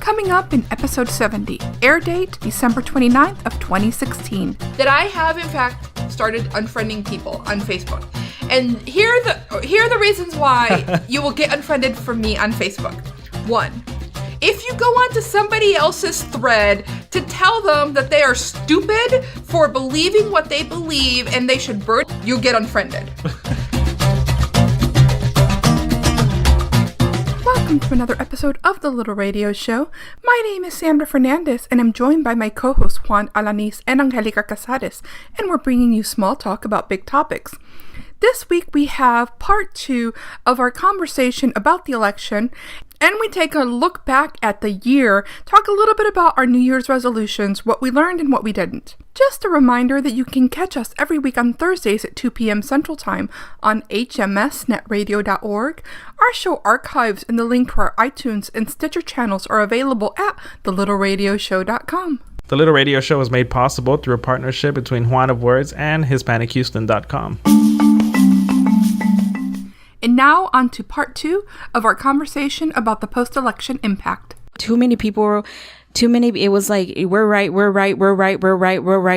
Coming up in episode 70, air date December 29th of 2016. That I have, in fact, started unfriending people on Facebook. And here are the reasons why you will get unfriended from me on Facebook. 1. If you go onto somebody else's thread to tell them that they are stupid for believing what they believe and they should burn, you get unfriended. Welcome to another episode of The Little Radio Show. My name is Sandra Fernandez, and I'm joined by my co-hosts Juan, Alanis, and Anjelica Cazares, and we're bringing you small talk about big topics. This week we have part 2 of our conversation about the election, and we take a look back at the year, talk a little bit about our New Year's resolutions, what we learned and what we didn't. Just a reminder that you can catch us every week on Thursdays at 2 p.m. Central Time on hmsnetradio.org. Our show archives and the link to our iTunes and Stitcher channels are available at thelittleradioshow.com. The Little Radio Show is made possible through a partnership between Juan of Words and HispanicHouston.com. And now on to part 2 of our conversation about the post-election impact. It was like, we're right,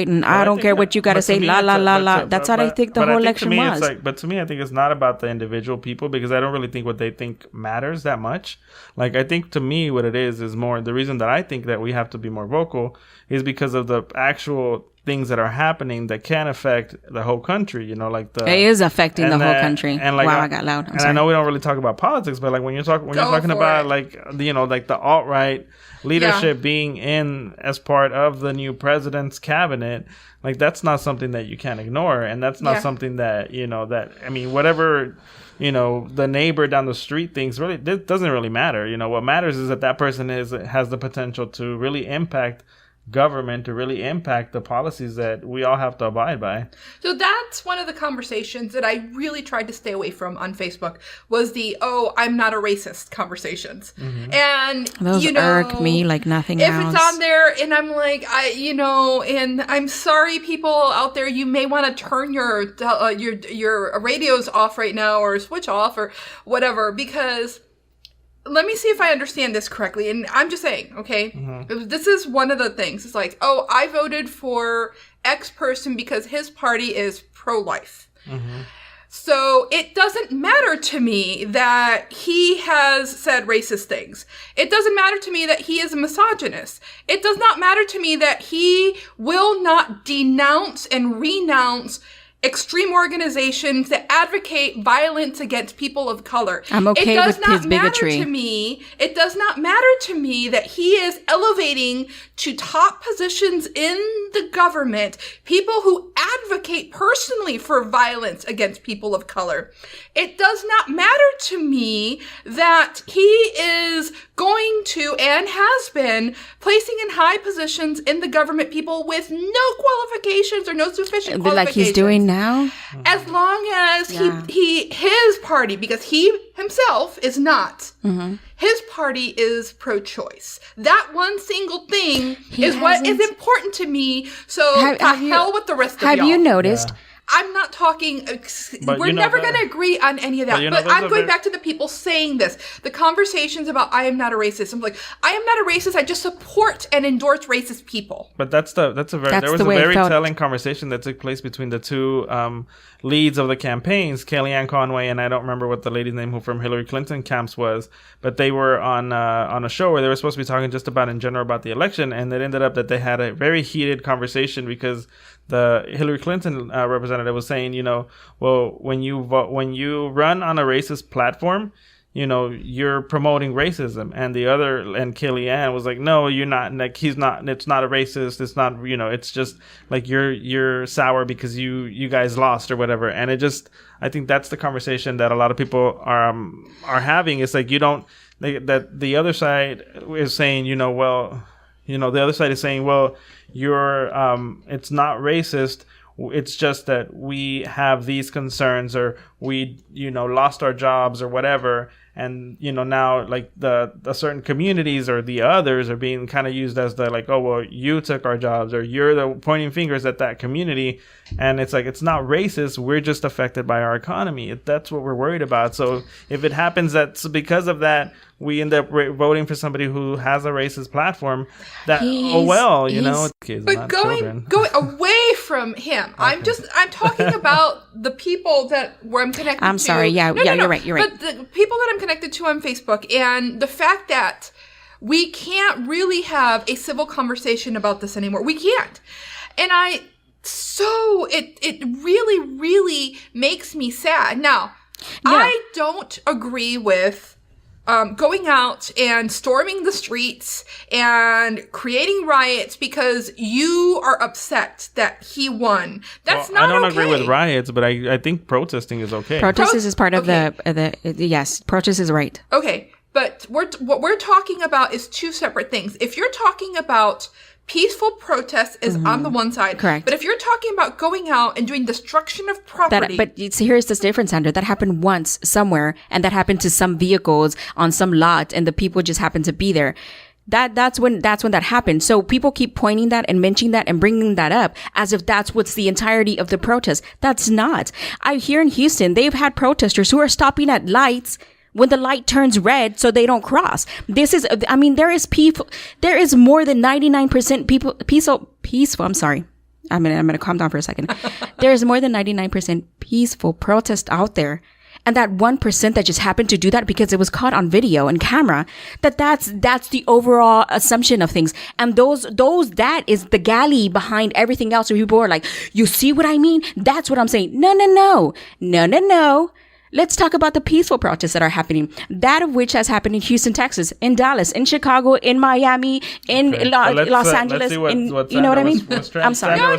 and I don't care what you got to say, la. That's what I think the whole election was. But to me, I think it's not about the individual people, because I don't really think what they think matters that much. Like, I think to me what it is more, the reason that I think that we have to be more vocal is because of the actual things that are happening that can affect the whole country, it is affecting the whole country. And like, wow, I got loud. I know we don't really talk about politics, but like when you're talking about like the alt-right leadership being in as part of the new president's cabinet, like that's not something that you can ignore, and that's not something that whatever the neighbor down the street thinks really doesn't really matter. What matters is that person has the potential to really impact government, to really impact the policies that we all have to abide by. So that's one of the conversations that I really tried to stay away from on Facebook, was the I'm not a racist conversations. Mm-hmm. And those irk me like nothing else. If it's on there and I'm like, and I'm sorry, people out there, you may want to turn your radios off right now, or switch off or whatever, because let me see if I understand this correctly. And I'm just saying, okay, This is one of the things. It's like, I voted for X person because his party is pro-life. Mm-hmm. So it doesn't matter to me that he has said racist things. It doesn't matter to me that he is a misogynist. It does not matter to me that he will not denounce and renounce extreme organizations that advocate violence against people of color. I'm okay with his bigotry. It does not matter to me that he is elevating to top positions in the government people who advocate personally for violence against people of color. It does not matter to me that he is going to and has been placing in high positions in the government people with no qualifications or no sufficient qualifications. Like he's doing now? As long as his party, because he himself is not, his party is pro-choice. That one single thing is what is important to me. So hell with the rest of y'all. Have you noticed? Yeah. I'm not talking, we're never going to agree on any of that. But I'm going back to the people saying this. The conversations about I am not a racist. I'm like, I am not a racist. I just support and endorse racist people. But there was a very telling conversation that took place between the two leads of the campaigns, Kellyanne Conway, and I don't remember what the lady's name who from Hillary Clinton camps was, but they were on a show where they were supposed to be talking just about in general about the election, and it ended up that they had a very heated conversation because the Hillary Clinton representative was saying, well, when you run on a racist platform, you're promoting racism, and Kellyanne was like, no, you're not. Like, he's not. It's not a racist. It's not. It's just like you're sour because you guys lost or whatever. And I think that's the conversation that a lot of people are having. It's like that the other side is saying, the other side is saying, well, it's not racist. It's just that we have these concerns, or we, lost our jobs or whatever. And, now like the certain communities or the others are being kind of used as the like, oh, well, you took our jobs, or you're the pointing fingers at that community. And it's like, it's not racist. We're just affected by our economy. That's what we're worried about. So if it happens that because of that, we end up voting for somebody who has a racist platform, that, But going away from him, okay. I'm talking about the people where I'm connected to. I'm sorry. Yeah, you're right. But the people that I'm connected to on Facebook, and the fact that we can't really have a civil conversation about this anymore. We can't. And it really, really makes me sad. Now, I don't agree with going out and storming the streets and creating riots because you are upset that he won. That's not okay. I don't agree with riots, but I think protesting is okay. Protest is part of yes, protest is right. Okay, but what we're talking about is two separate things. If you're talking about peaceful protest is on the one side. Correct. But if you're talking about going out and doing destruction of property... But here's the difference, Sandra. That happened once somewhere, and that happened to some vehicles on some lot, and the people just happened to be there. That's when that happened. So people keep pointing that and mentioning that and bringing that up as if that's what's the entirety of the protest. That's not. Here in Houston, they've had protesters who are stopping at lights when the light turns red so they don't cross. There is more than 99% peaceful. I'm sorry. I'm going to calm down for a second. There's more than 99% peaceful protest out there. And that 1% that just happened to do that because it was caught on video and camera, that's the overall assumption of things. And that is the galley behind everything else. Where people are like, you see what I mean? That's what I'm saying. No. Let's talk about the peaceful protests that are happening. That of which has happened in Houston, Texas, in Dallas, in Chicago, in Miami, in Los Angeles. You know what I mean? I'm sorry. No,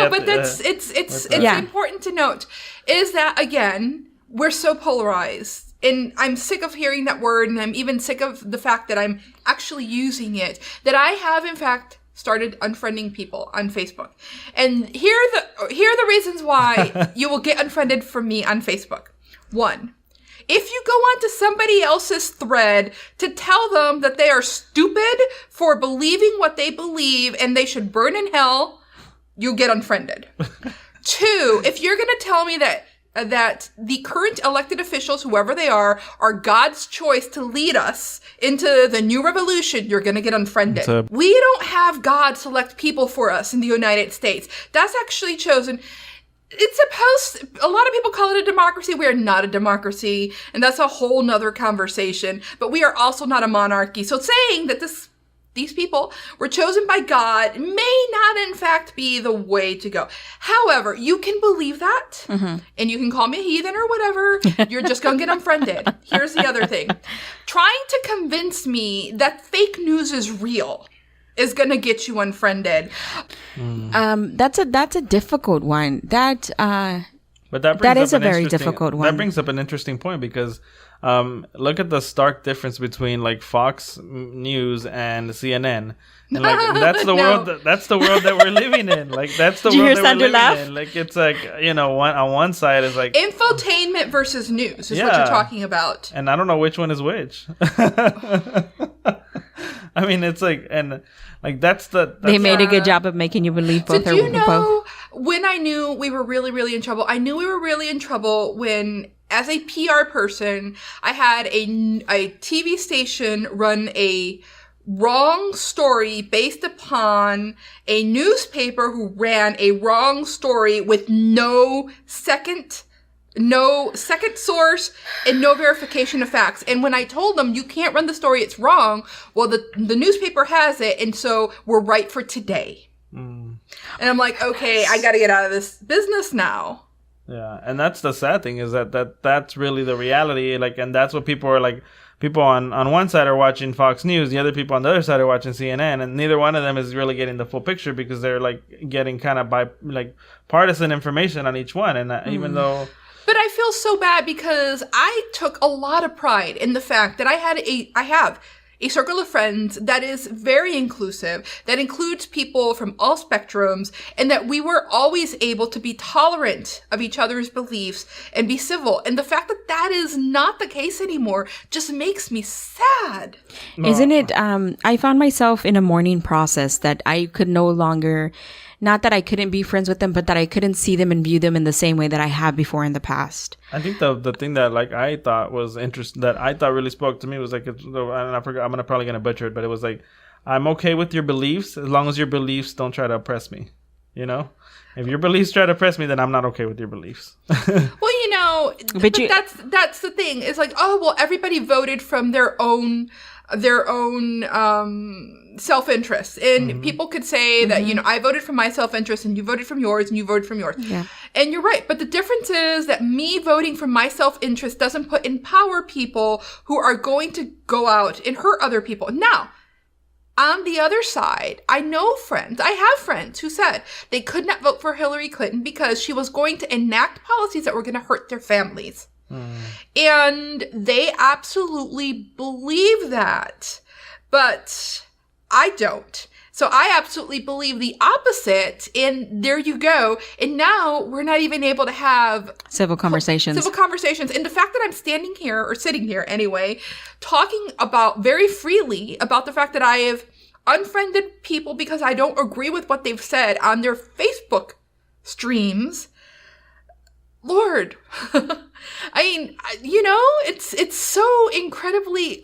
but it's important to note is that, again, we're so polarized. And I'm sick of hearing that word, and I'm even sick of the fact that I'm actually using it, that I have, in fact, started unfriending people on Facebook. And here are the reasons why you will get unfriended from me on Facebook. 1, if you go onto somebody else's thread to tell them that they are stupid for believing what they believe and they should burn in hell, you get unfriended. 2, if you're going to tell me that the current elected officials, whoever they are God's choice to lead us into the new revolution, you're going to get unfriended. We don't have God select people for us in the United States. That's actually chosen. A lot of people call it a democracy. We are not a democracy, and that's a whole nother conversation. But we are also not a monarchy. So saying that these people were chosen by God may not, in fact, be the way to go. However, you can believe that, and you can call me a heathen or whatever. You're just going to get unfriended. Here's the other thing. Trying to convince me that fake news is real is going to get you unfriended. That's a difficult one. That is a very difficult one. That brings up an interesting point because look at the stark difference between like Fox News and CNN. And like that's the world. That's the world that we're living in. Like that's the world that we're living in. Like it's like on one side is like infotainment versus news is what you're talking about. And I don't know which one is which. I mean, it's like they made a good job of making you believe both. Did you know when I knew we were really, really in trouble? I knew we were really in trouble when, as a PR person, I had a TV station run a wrong story based upon a newspaper who ran a wrong story with no second source and no verification of facts. And when I told them, you can't run the story, it's wrong, well, the newspaper has it, and so we're right for today. And I'm like, okay, I got to get out of this business now. Yeah, and that's the sad thing is that's really the reality. Like, and that's what people are like. People on one side are watching Fox News, the other people on the other side are watching CNN, and neither one of them is really getting the full picture because they're like getting kind of partisan information on each one. And even though. But I feel so bad because I took a lot of pride in the fact that I have a circle of friends that is very inclusive, that includes people from all spectrums, and that we were always able to be tolerant of each other's beliefs and be civil. And the fact that that is not the case anymore just makes me sad. Isn't it? I found myself in a mourning process that I could no longer, not that I couldn't be friends with them, but that I couldn't see them and view them in the same way that I have before in the past. I think the thing that like I thought was interesting, that I thought really spoke to me, was like, and I forgot, I'm probably gonna butcher it, but it was like, I'm okay with your beliefs as long as your beliefs don't try to oppress me. You know, if your beliefs try to oppress me, then I'm not okay with your beliefs. Well, you know, but that's the thing. It's like, oh well, everybody voted from their own self-interest, and people could say that, you know, I voted from my self-interest and you voted from yours and you voted from yours. Yeah. And you're right, but the difference is that me voting from my self-interest doesn't empower people who are going to go out and hurt other people. Now, on the other side, I have friends who said they could not vote for Hillary Clinton because she was going to enact policies that were going to hurt their families. And they absolutely believe that, but I don't. So I absolutely believe the opposite, and there you go. And now we're not even able to have civil conversations. And the fact that I'm standing here, or sitting here anyway, talking about very freely about the fact that I have unfriended people because I don't agree with what they've said on their Facebook streams. Lord, I mean, you know, it's so incredibly,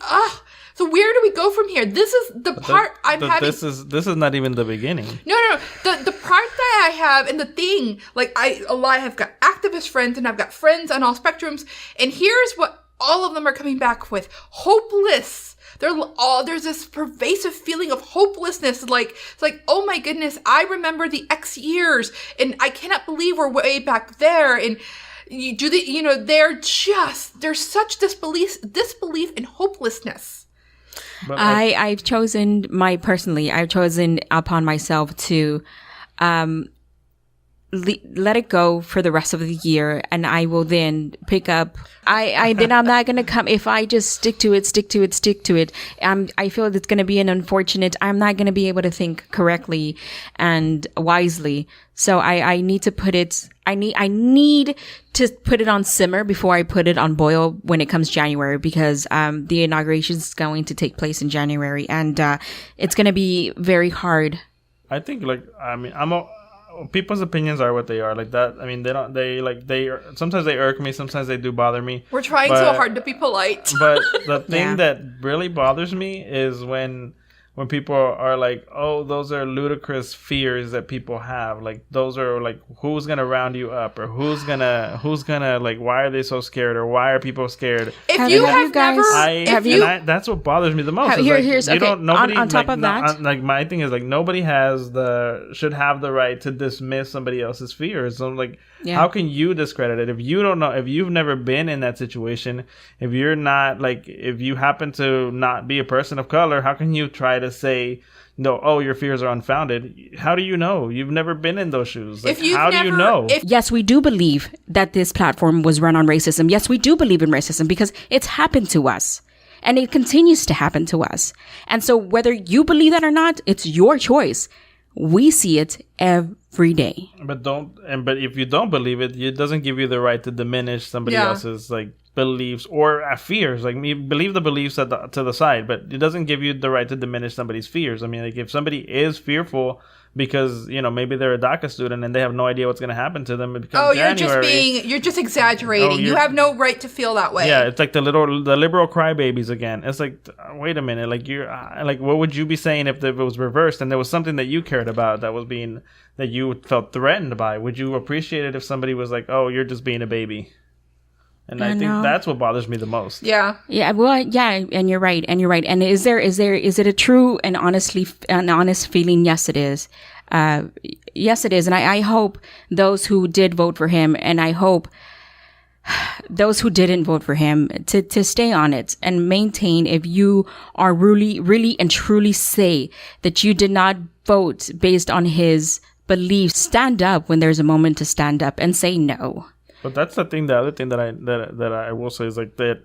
so where do we go from here? This is the part I'm having. This is not even the beginning. No. The part that I have, and the thing, like I have got activist friends and I've got friends on all spectrums, and here's what all of them are coming back with: hopeless. There's this pervasive feeling of hopelessness. It's like, oh my goodness, I remember the X years, and I cannot believe we're way back there. And there's such disbelief and hopelessness. But I've chosen upon myself to let it go for the rest of the year, and I will then pick up. Then I'm not gonna come if I just stick to it. I feel it's gonna be I'm not gonna be able to think correctly and wisely. So I need to put it. I need to put it on simmer before I put it on boil when it comes January, because the inauguration is going to take place in January, and it's gonna be very hard. I think people's opinions are what they are, like that. I mean, sometimes they irk me, sometimes they do bother me. We're trying so hard to be polite. But the thing that really bothers me is when people are like, oh, those are ludicrous fears that people have. Like, those are like, who's gonna round you up, or who's gonna like, why are they so scared, or why are people scared? That's what bothers me the most. My thing is like, nobody should have the right to dismiss somebody else's fears. So like, how can you discredit it if you don't know, if you've never been in that situation, if you're not like, if you happen to not be a person of color, how can you try to say, no, oh, your fears are unfounded? How do you know? You've never been in those shoes. Like, how do you know? Yes, we do believe that this platform was run on racism. Yes, we do believe in racism because it's happened to us. And it continues to happen to us. And so whether you believe that or not, it's your choice. We see it every day. But if you don't believe it, it doesn't give you the right to diminish somebody else's like beliefs or fears. Like, you believe the beliefs to the side, but it doesn't give you the right to diminish somebody's fears. I mean, like, if somebody is fearful because, you know, maybe they're a DACA student and they have no idea what's going to happen to them. You're just exaggerating. You have no right to feel that way. Yeah, it's like the liberal crybabies again. It's like, wait a minute, like, you're like, what would you be saying if it was reversed and there was something that you cared about that you felt threatened by? Would you appreciate it if somebody was like, oh, you're just being a baby? And I think that's what bothers me the most. Yeah. Yeah. Well, yeah. And you're right. And is it a true and honest feeling? Yes, it is. Yes, it is. And I hope those who did vote for him, and I hope those who didn't vote for him to stay on it and maintain. If you are really and truly say that you did not vote based on his beliefs, stand up when there's a moment to stand up and say no. But that's the thing. The other thing that I will say is like that.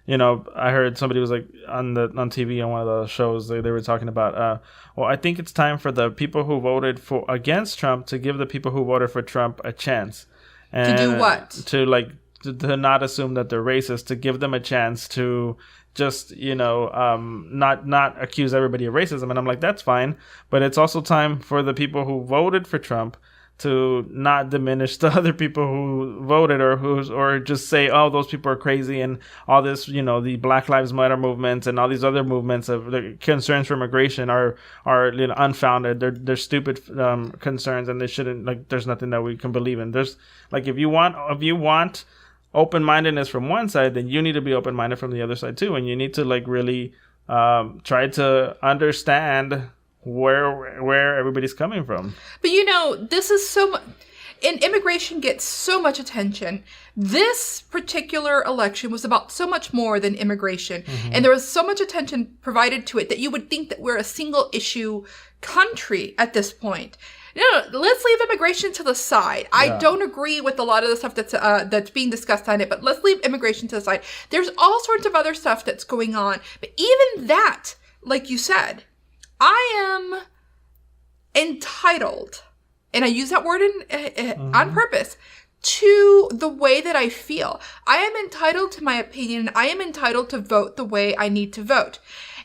I heard somebody was like on TV on one of the shows, they were talking about, well, I think it's time for the people who voted against Trump to give the people who voted for Trump a chance. And to do what? To not assume that they're racist, to give them a chance to just, not accuse everybody of racism. And I'm like, that's fine. But it's also time for the people who voted for Trump to not diminish the other people who voted or just say, oh, those people are crazy, and all this, the Black Lives Matter movement and all these other movements of the concerns for immigration are unfounded. They're stupid concerns, and they shouldn't, there's nothing that we can believe in. There's if you want open-mindedness from one side, then you need to be open-minded from the other side too, and you need to really try to understand where everybody's coming from. But this is so much, and immigration gets so much attention. This particular election was about so much more than immigration. And there was so much attention provided to it that you would think that we're a single issue country at this point. Let's leave immigration to the side. Yeah. I don't agree with a lot of the stuff that's being discussed on it, but let's leave immigration to the side. There's all sorts of other stuff that's going on. But even that, like you said, I am entitled, and I use that word on purpose, to the way that I feel. I am entitled to my opinion. I am entitled to vote the way I need to vote.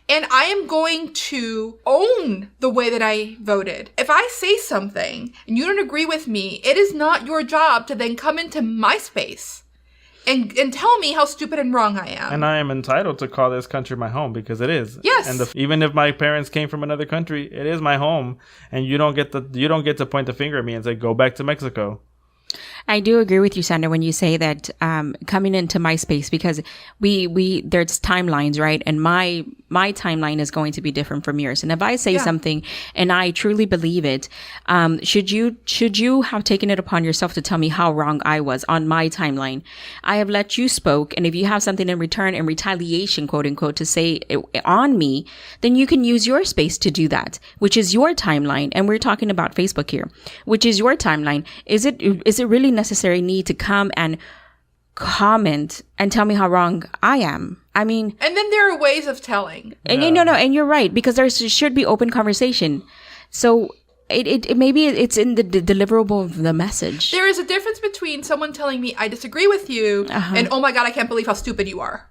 And I am going to own the way that I voted. If I say something and you don't agree with me, it is not your job to then come into my space and tell me how stupid and wrong I am. And I am entitled to call this country my home, because it is. Yes. And even if my parents came from another country, it is my home. And you don't get to point the finger at me and say, go back to Mexico. I do agree with you, Sandra, when you say that coming into my space, because we there's timelines, right? And my timeline is going to be different from yours. And if I say something and I truly believe it, should you have taken it upon yourself to tell me how wrong I was on my timeline? I have let you spoke, and if you have something in return, in retaliation, quote unquote, to say on me, then you can use your space to do that, which is your timeline. And we're talking about Facebook here, which is your timeline. Is it really necessary need to come and comment and tell me how wrong I am? I mean, and then there are ways of telling. And and you're right, because there should be open conversation. So it maybe it's in the deliverable of the message. There is a difference between someone telling me I disagree with you and oh my god, I can't believe how stupid you are.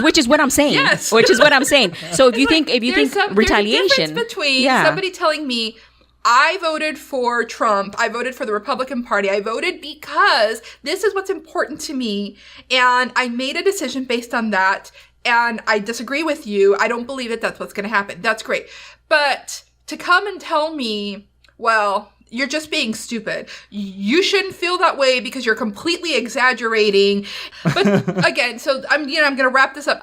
Which is what I'm saying. Yes. Which is what I'm saying. So if you think retaliation, there's a difference between somebody telling me I voted for Trump, I voted for the Republican Party, I voted because this is what's important to me, and I made a decision based on that, and I disagree with you, I don't believe that that's what's going to happen. That's great. But to come and tell me, well, you're just being stupid, you shouldn't feel that way because you're completely exaggerating. But again, so I'm going to wrap this up,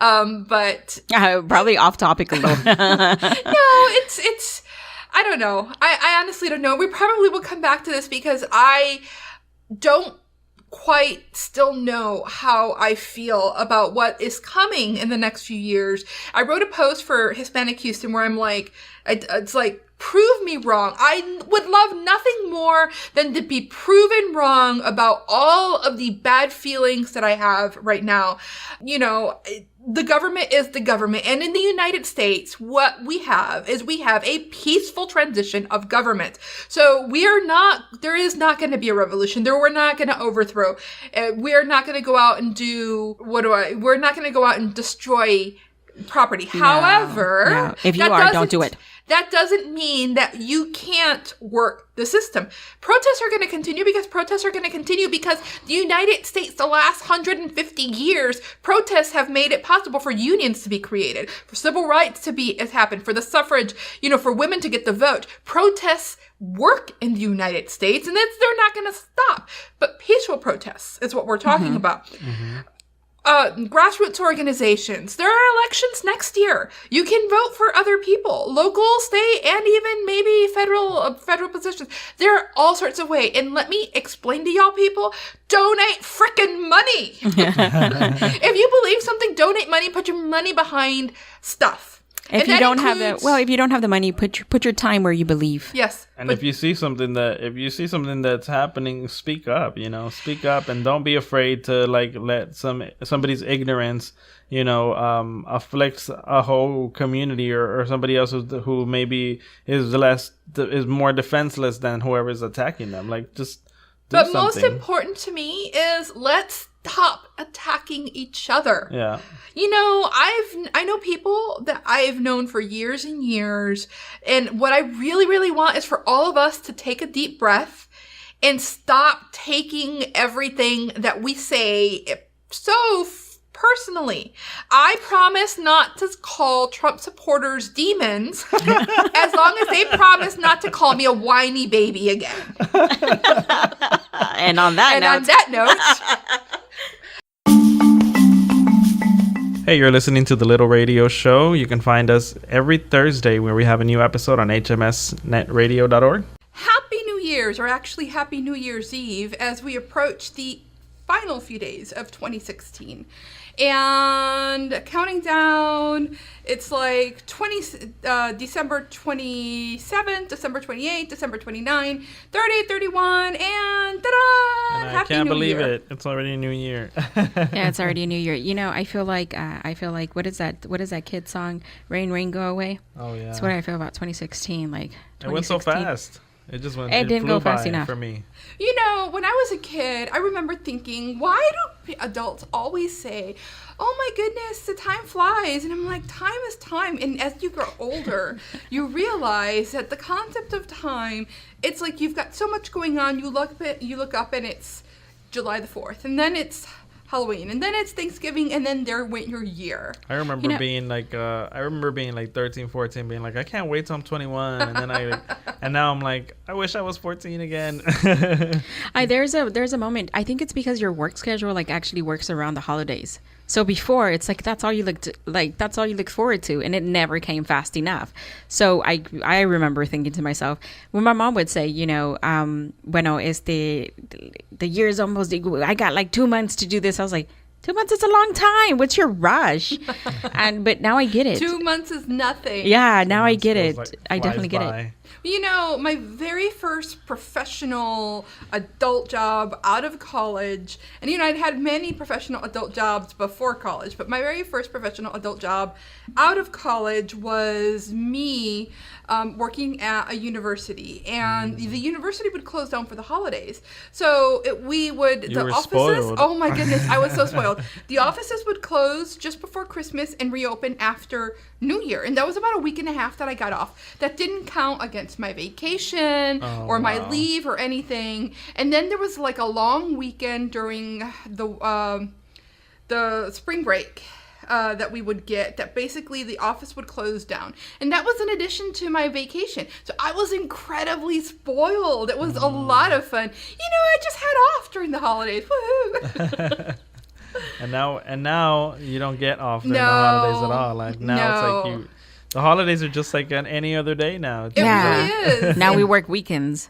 but probably off topic a little. No, it's I don't know. I honestly don't know. We probably will come back to this because I don't quite still know how I feel about what is coming in the next few years. I wrote a post for Hispanic Houston where I'm like, it's like, prove me wrong. I would love nothing more than to be proven wrong about all of the bad feelings that I have right now. The government is the government. And in the United States, what we have is a peaceful transition of government. So there is not going to be a revolution. We're not going to overthrow. We're not going to go out and we're not going to go out and destroy property. No, however, if you don't do it. That doesn't mean that you can't work the system. Protests are going to continue because the United States, the last 150 years, protests have made it possible for unions to be created, for civil rights to happen, for the suffrage, for women to get the vote. Protests work in the United States, and they're not going to stop. But peaceful protests is what we're talking about. Mm-hmm. Grassroots organizations. There are elections next year. You can vote for other people, local, state, and even maybe federal positions. There are all sorts of ways. And let me explain to y'all people, donate frickin' money. If you believe something, donate money, put your money behind stuff. If you don't have the money, put your time where you believe. Yes. And if you see something that's happening, speak up. Speak up, and don't be afraid to like let somebody's ignorance, afflicts a whole community or somebody else who maybe is more defenseless than whoever's attacking them. Like just. But most important to me is let's stop attacking each other. Yeah. I know people that I've known for years and years, and what I really, really want is for all of us to take a deep breath and stop taking everything that we say so personally. I promise not to call Trump supporters demons as long as they promise not to call me a whiny baby again. And on that note. Hey, you're listening to The Little Radio Show. You can find us every Thursday where we have a new episode on hmsnetradio.org. Happy New Year's, or actually Happy New Year's Eve, as we approach the final few days of 2016. And counting down, it's like December 27th, December 28th, December 29th, 30th, 31, and ta-da! And I can't believe it. It's already a new year. Yeah, it's already a new year. I feel like what is that kid song? Rain, Rain, Go Away. Oh yeah. That's what I feel about 2016. Like 2016. It went so fast. It just went. It didn't go fast enough for me. When I was a kid, I remember thinking, why do adults always say, "Oh my goodness, the time flies," and I'm like, time is time. And as you grow older, you realize that the concept of time, it's like you've got so much going on. You look up, and it's July the 4th, and then it's Halloween, and then it's Thanksgiving, and then there went your year. I remember being like 13, 14, being like, I can't wait till I'm 21, and then and now I'm like, I wish I was 14 again. There's a moment. I think it's because your work schedule actually works around the holidays. So before, it's like that's all you look forward to, and it never came fast enough. So I remember thinking to myself, when my mom would say, bueno, the year is almost, I got 2 months to do this. I was like, 2 months is a long time. What's your rush? But now I get it. 2 months is nothing. Yeah, now I get it. I definitely get it. My very first professional adult job out of college, and I'd had many professional adult jobs before college, but my very first professional adult job out of college was me working at a university, and the university would close down for the holidays. So the offices, spoiled. oh my goodness, I was so spoiled. The offices would close just before Christmas and reopen after New Year, and that was about a week and a half that I got off. That didn't count against my vacation or my leave or anything. And then there was a long weekend during the spring break that we would get, that basically the office would close down, and that was in addition to my vacation. So I was incredibly spoiled. It was a lot of fun. I just had off during the holidays. Woohoo! And now you don't get off during the holidays at all. It's like the holidays are just like on any other day now. It really is. Now we work weekends.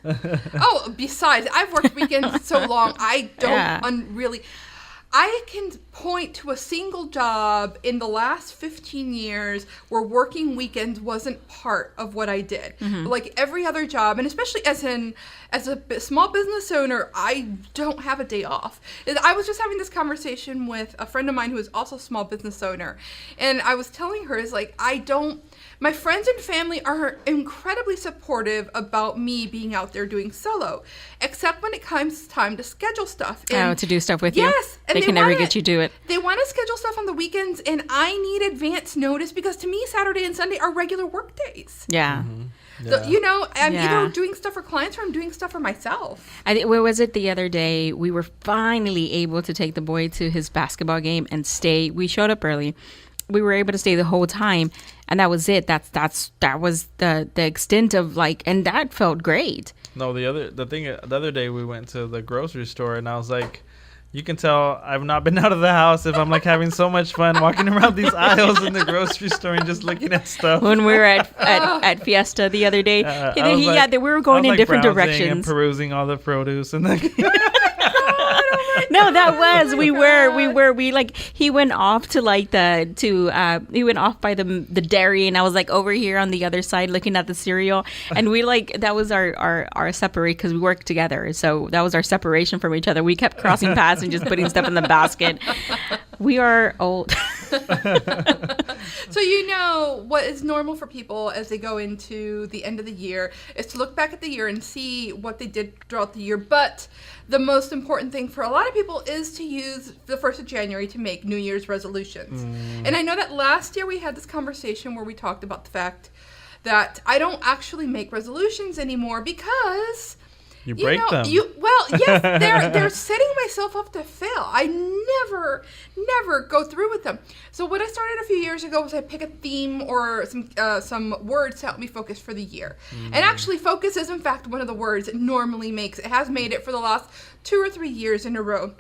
Besides, I've worked weekends so long, I don't really. I can point to a single job in the last 15 years where working weekends wasn't part of what I did. Mm-hmm. Like every other job, and especially as a small business owner, I don't have a day off. I was just having this conversation with a friend of mine who is also a small business owner, and I was telling her, my friends and family are incredibly supportive about me being out there doing solo, except when it comes time to schedule stuff. To do stuff with you? Yes. And they can never get you do it. They want to schedule stuff on the weekends, and I need advance notice because to me, Saturday and Sunday are regular work days. Yeah. Mm-hmm. So, I'm either doing stuff for clients or I'm doing stuff for myself. Where was it the other day? We were finally able to take the boy to his basketball game and stay. We showed up early. We were able to stay the whole time, and that was it. That was the extent of and that felt great. No, the other day we went to the grocery store, and I was like, you can tell I've not been out of the house if I'm having so much fun walking around these aisles in the grocery store and just looking at stuff. When we were at Fiesta the other day, we were going in different directions and perusing all the produce and No, No, that was we like he went off to like he went off by the dairy, and I was like over here on the other side looking at the cereal, and we like that was our separate because we worked together, so that was our separation from each other. We kept crossing paths and just putting stuff in the basket. We are old. So what is normal for people as they go into the end of the year is to look back at the year and see what they did throughout the year. But the most important thing for a lot of people is to use the 1st of January to make New Year's resolutions. And I know that last year we had this conversation where we talked about the fact that I don't actually make resolutions anymore because... You break them. Yes, they're setting myself up to fail. I never go through with them. So what I started a few years ago was I pick a theme or some words to help me focus for the year. And actually, focus is in fact one of the words it normally makes. It has made it for the last 2 or 3 years in a row.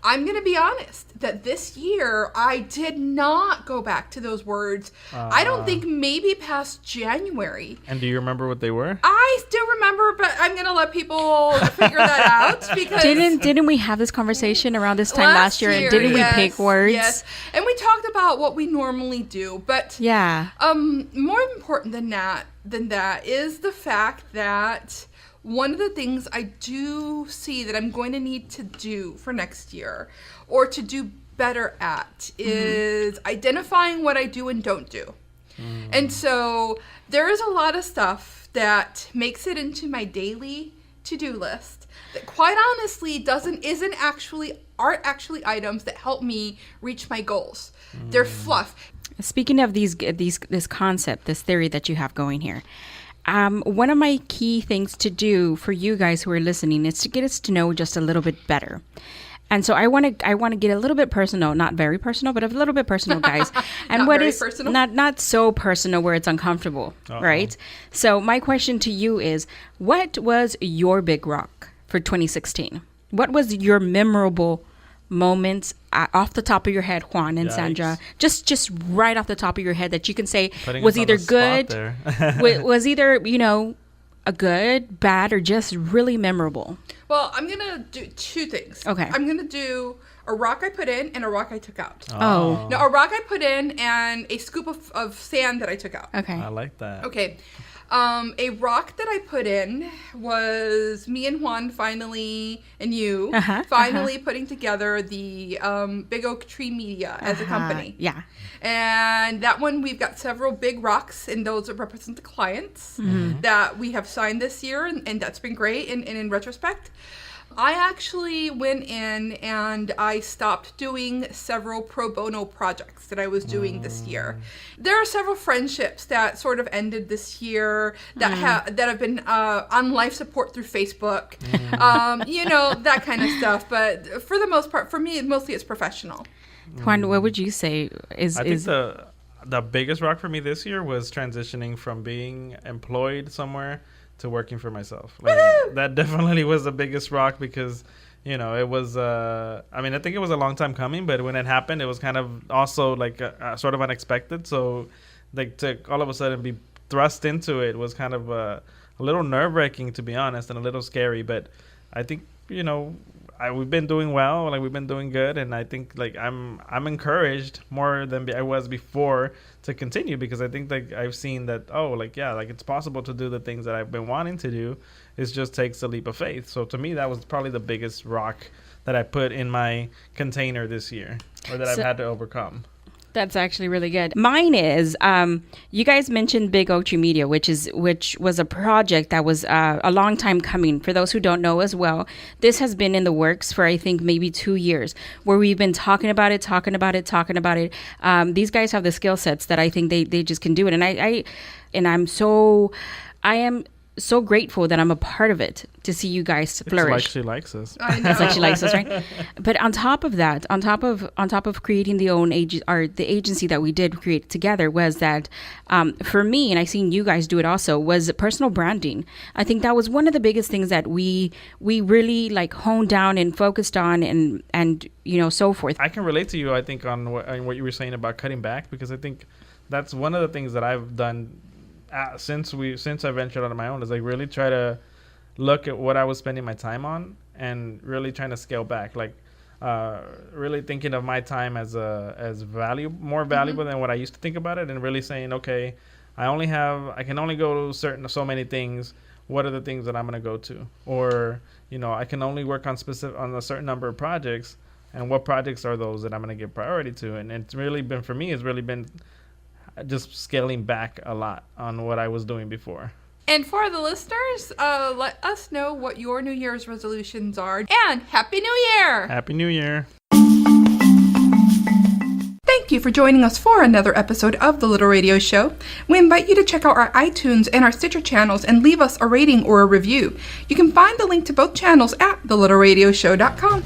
I'm going to be honest that this year I did not go back to those words. I don't think maybe past January. And do you remember what they were? I still remember, but I'm going to let people figure that out because didn't we have this converation around this time last year? And didn't we pick words? Yes, and we talked about what we normally do, but yeah. More important than that is the fact that one of the things I do see that I'm going to need to do for next year or to do better at is identifying what I do and don't do. And so there is a lot of stuff that makes it into my daily to-do list that quite honestly aren't actually items that help me reach my goals. They're fluff. Speaking of this concept, this theory that you have going here, one of my key things to do for you guys who are listening is to get us to know just a little bit better. And so I want to get a little bit personal, not very personal, but a little bit personal, guys. And what is personal? Not so personal where it's uncomfortable, right? So my question to you is, what was your big rock for 2016? What was your memorable moments off the top of your head, Juan and Sandra? Just right off the top of your head that you can say was either good, was either, a good, bad, or just really memorable. Well, I'm going to do 2 things. Okay. I'm going to do a rock I put in and a rock I took out. Oh. No, a rock I put in and a scoop of sand that I took out. Okay. I like that. Okay. A rock that I put in was me and Juan finally putting together the Big Oak Tree Media as a company. Yeah. And that one, we've got several big rocks, and those represent the clients that we have signed this year, and that's been great. And in retrospect, I actually went in and I stopped doing several pro bono projects that I was doing this year. There are several friendships that sort of ended this year that have been on life support through Facebook, that kind of stuff. But for the most part, for me, mostly it's professional. Juan, what would you say I think the biggest rock for me this year was transitioning from being employed somewhere to working for myself. Like, that definitely was the biggest rock because, it was, I think it was a long time coming, but when it happened, it was kind of also like sort of unexpected. So like to all of a sudden be thrust into it was kind of a little nerve-wracking, to be honest, and a little scary. But I think, we've been doing well, like we've been doing good, and I think like I'm encouraged more than I was before to continue, because I think like I've seen that it's possible to do the things that I've been wanting to do. It just takes a leap of faith. So to me, that was probably the biggest rock that I put in my container this year, or that I've had to overcome. That's actually really good. Mine is, you guys mentioned Big Oak Tree Media, which was a project that was a long time coming. For those who don't know as well, this has been in the works for, I think, maybe 2 years, where we've been talking about it. These guys have the skill sets that I think they just can do it. And I am so grateful that I'm a part of it to see you guys flourish. It's like she likes us. It's like she likes us, right? But on top of that, on top of creating the agency that we did create together, was that for me, and I seen you guys do it also, was personal branding. I think that was one of the biggest things that we really like honed down and focused on, and so forth. I can relate to you, I think, on what you were saying about cutting back, because I think that's one of the things that I've done since I ventured out on my own, is like really try to look at what I was spending my time on and really trying to scale back. Like really thinking of my time as more valuable than what I used to think about it, and really saying, okay, I can only go to so many things. What are the things that I'm going to go to? Or, I can only work on a certain number of projects, and what projects are those that I'm going to give priority to? And it's really been, for me, just scaling back a lot on what I was doing before. And for the listeners, let us know what your New Year's resolutions are. And Happy New Year! Happy New Year! Thank you for joining us for another episode of The Little Radio Show. We invite you to check out our iTunes and our Stitcher channels and leave us a rating or a review. You can find the link to both channels at thelittleradioshow.com.